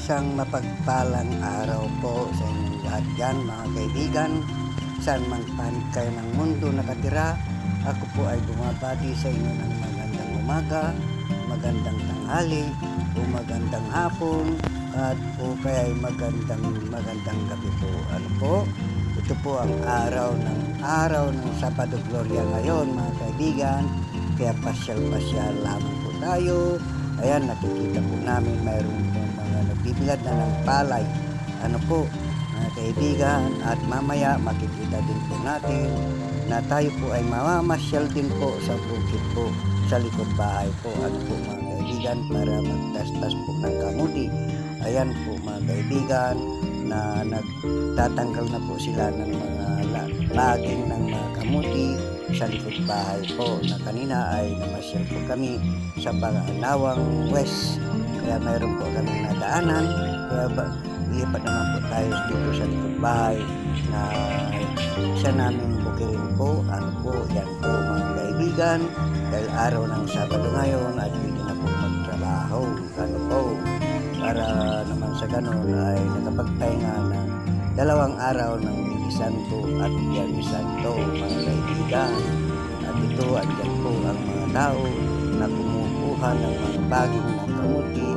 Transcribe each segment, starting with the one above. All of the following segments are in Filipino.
Isang mapagpalang araw po sa inyong lahat dyan mga kaibigan. Saan man panig kayo ng mundo nakatira, ako po ay bumabati sa inyo ng magandang umaga, magandang tanghali, o magandang hapon, at po kaya ay magandang gabi po. Ano po? Ito po ang araw ng Sabado Gloria ngayon mga kaibigan. Kaya pasyal-pasyal lamang po tayo. Ayan, nakikita po namin mayroon pong mga nagbibilad na ng palay. Ano po, mga kaibigan, at mamaya makikita din po natin na tayo po ay mamamasyal din po sa bukid po, sa likod bahay po. Ano po mga kaibigan, para magtastas po ng kamuti. Ayan po mga kaibigan, na nagtatanggal na po sila ng mga laging ng mga kamuti sa likod bahay po, na kanina ay namasyal po kami sa Banganawang West, kaya mayroon po kami nadaanan, kaya lipat naman po tayo dito sa likod bahay na isa naming bukirin po. Ano po, yan po mga kaibigan, dahil araw ng Sabado ngayon at hindi na po magtrabaho. Ano po, para naman sa ganun ay nakapagpahinga ng 2 araw ng Biyernes Santo at Biyernes Santo mga kaibigan. At ito, andyan po ang mga tao na kumukuha ng mga bagong ng kamuti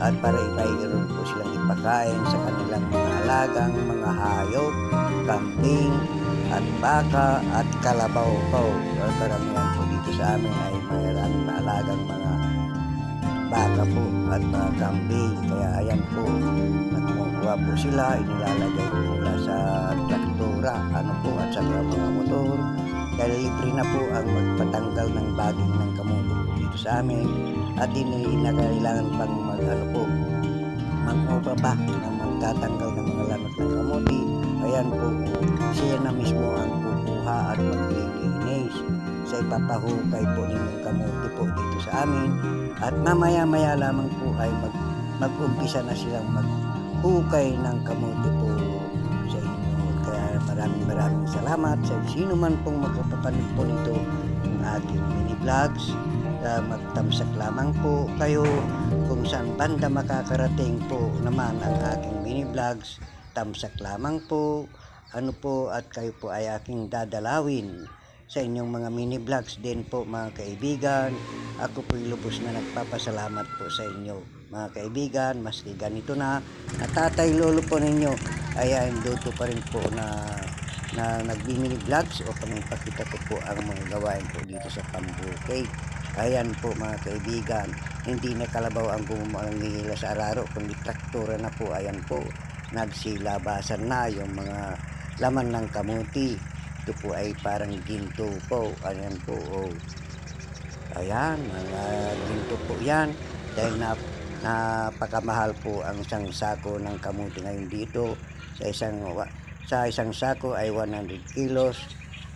at para ipairon po silang ipakain sa kanilang mga alagang mga hayop, kambing at baka at kalabaw po. Karamihan po dito sa amin ay mayroong alagang mga baka po at mga kambing. Kaya ayan po, nagkumukuha po sila, inilalagay po nila sa traktora, ano po, at sa mga motor. Dahil libre na po ang magpatanggal ng baging ng kamuti po dito sa amin, at hindi na kailangan pang mag-upa pa na magtatanggal ng mga lanot ng kamuti. Ayan po, siya na mismo ang kukuha at maglilinis sa ipapahukay po ninyong kamuti po dito sa amin. At mamaya-maya lamang po ay mag-umpisa na silang maghukay ng kamuti po sa inyo. Kaya maraming salamat sa sino man pong magpapanood po nito ng aking mini vlogs. Magtamsak lamang po kayo kung saan banda makakarating po naman ang aking mini vlogs. Tamsak lamang po, ano po, at kayo po ay aking dadalawin sa inyong mga mini vlogs din po mga kaibigan. Ako po'y lubos na nagpapasalamat po sa inyo mga kaibigan, maski ganito na tatay lolo po ninyo ay induto pa rin po na nag-mini vlogs o pangipakita ko po ang mga gawain po dito sa pambukay. Ayan po mga kaibigan, hindi na kalabaw ang gumamangihila sa araro, kundi traktura na po. Ayan po, nagsilabasan na yung mga laman ng kamuti. Ito po ay parang ginto po. Ayan po, oh. Ayan, mga ginto po yan. Dahil napakamahal po ang isang sako ng kamuti ngayon dito. Sa isang sako ay 100 kilos.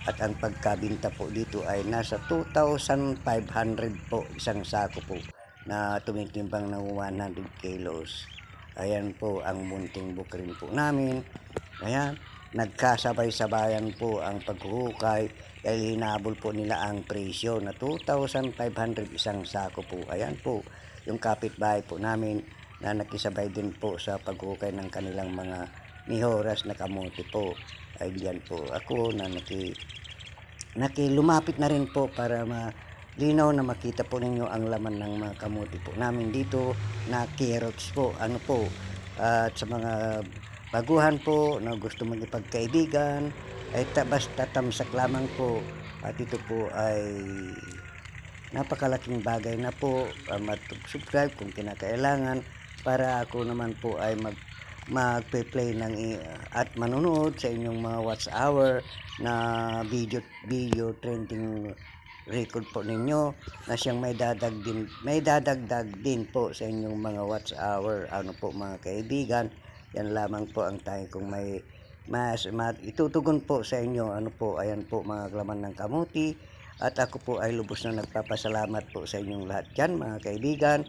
At ang pagkabinta po dito ay nasa 2,500 po isang sako po na tumitimbang ng 100 kilos. Ayan po ang munting bukirin po namin. Ayan, nagkasabay-sabayan po ang paghuhukay dahil hinabol po nila ang presyo na 2,500 isang sako po. Ayan po, yung kapitbahay po namin na nakisabay din po sa paghukay ng kanilang mga mihoras na kamuti po. Ay diyan po ako na lumapit na rin po para malinaw na makita po ninyo ang laman ng mga kamuti po namin dito na carrots po. Ano po, at sa mga baguhan po na gusto magipagkaibigan ay basta tamsak lamang po. At ito po ay napakalaking bagay na po, mag-subscribe kung kinakailangan para ako naman po ay magpe-play at manonood sa inyong mga watch hour na video trending record po ninyo, na siyang may dadagdag din po sa inyong mga watch hour. Ano po mga kaibigan, yan lamang po ang tayo kung may itutugon po sa inyo. Ano po, ayan po mga laman ng kamuti. At ako po ay lubos na nagpapasalamat po sa inyong lahat dyan mga kaibigan.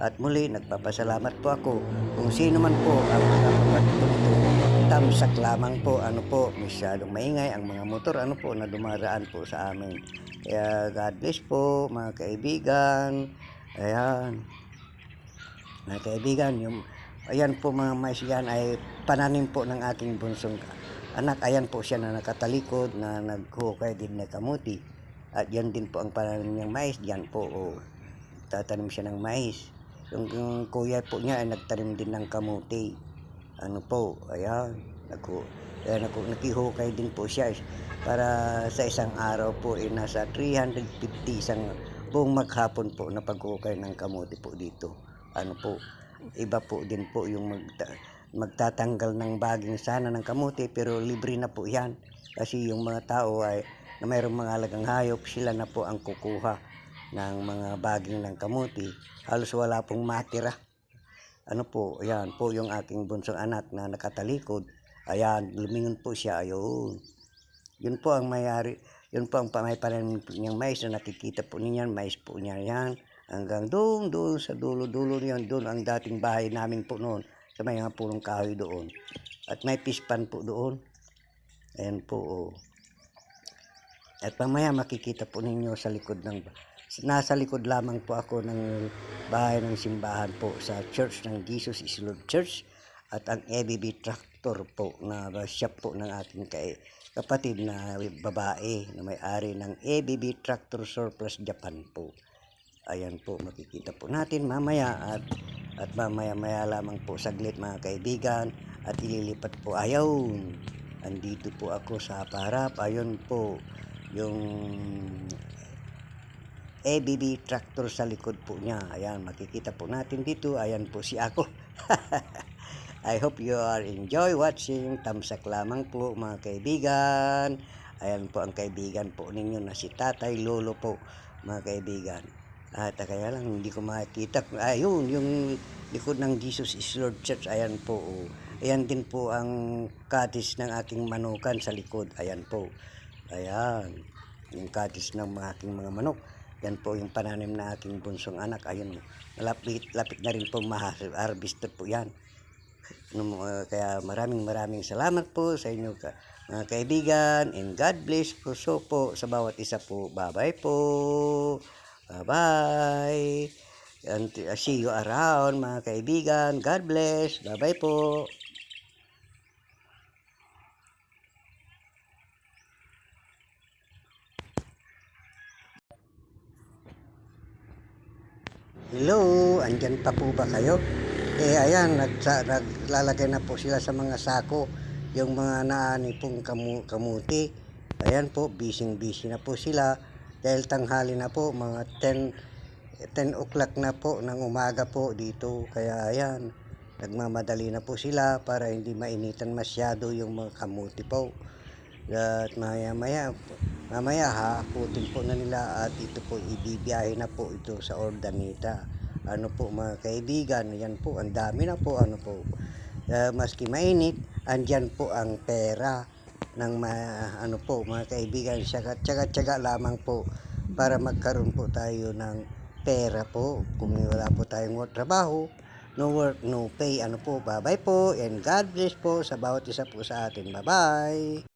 At muli, nagpapasalamat po ako kung sino man po ang nakapapanood po nito. Tamsak lamang po, ano po, masyadong maingay ang mga motor, ano po, na dumaraan po sa amin. Kaya God bless po mga kaibigan. Ayan, mga kaibigan, yung Ayan po mga mais, yan ay pananim po ng aking bunsong anak. Ayan po siya na nakatalikod na naghukay din na kamuti. At yan din po ang pananim niyang mais. Yan po, tatanim siya ng mais. Yung kuya po niya ay nagtanim din ng kamuti. Ano po, ayan, nakihukay din po siya para sa isang araw po nasa 350 isang buong maghapon po na paghukay ng kamuti po dito. Ano po, iba po din po yung magtatanggal ng baging sana ng kamuti, pero libre na po yan kasi yung mga tao ay na mayroong mga alagang hayop, sila na po ang kukuha ng mga baging ng kamuti. Halos wala pong matira. Ano po, ayan po yung aking bunsong anak na nakatalikod. Ayan, lumingon po siya, ayun. Yun po ang mayari, yun po ang may pananim niyang mais na nakikita po ninyan, mais po niya yan. Hanggang doon sa dulo-dulo niyan, doon ang dating bahay namin po noon, sa may mga pulong kahoy doon. At may pispan po doon. Ayan po, oh. At mamaya makikita po ninyo sa likod nasa likod lamang po ako ng bahay ng simbahan po sa Church ng Jesus is Lord Church. At ang ABB Tractor po na shop po ng aking kapatid na babae na may-ari ng ABB Tractor Surplus Japan po. Ayan po, makikita po natin mamaya at mamaya lamang po saglit mga kaibigan at ililipat po. Ayun, andito po ako sa harap. Ayun po yung ABB Tractor sa likod po niya. Ayan, makikita po natin dito. Ayan po si ako. I hope you are enjoy watching. Tamsak lamang po mga kaibigan. Ayan po ang kaibigan po ninyo na si Tatay Lolo po mga kaibigan. At kaya lang hindi ko makikita. Ayun, yung likod ng Jesus is Lord Church. Ayan po. Ayan din po ang cottage ng aking manukan sa likod. Ayan po. Ayan. Yung cottage ng aking mga manok. Yan po yung pananim na aking bunsong anak. Ayun, lapit na rin po ma-harvester po yan. Kaya maraming salamat po sa inyo mga kaibigan, and God bless po so po sa bawat isa po. Bye-bye po. Bye-bye. And see you around mga kaibigan. God bless. Bye-bye po. Hello, andyan pa po ba kayo? Ayan, naglalagay na po sila sa mga sako yung mga naani pong kamuti. Ayan po, busy na po sila dahil tanghali na po, mga 10 o'clock na po ng umaga po dito. Kaya ayan, nagmamadali na po sila para hindi mainitan masyado yung mga kamuti po. At mamaya hakutin po na nila at ito po ibibiyahe na po ito sa Ordaneta. Ano po mga kaibigan, yan po, ang dami na po, ano po. Maski mainit, andyan po ang pera ng ano po mga kaibigan, tsaga lamang po para magkaroon po tayo ng pera po. Kung wala po tayong trabaho, no work, no pay, ano po. Bye-bye po and God bless po sa bawat isa po sa atin. Bye-bye.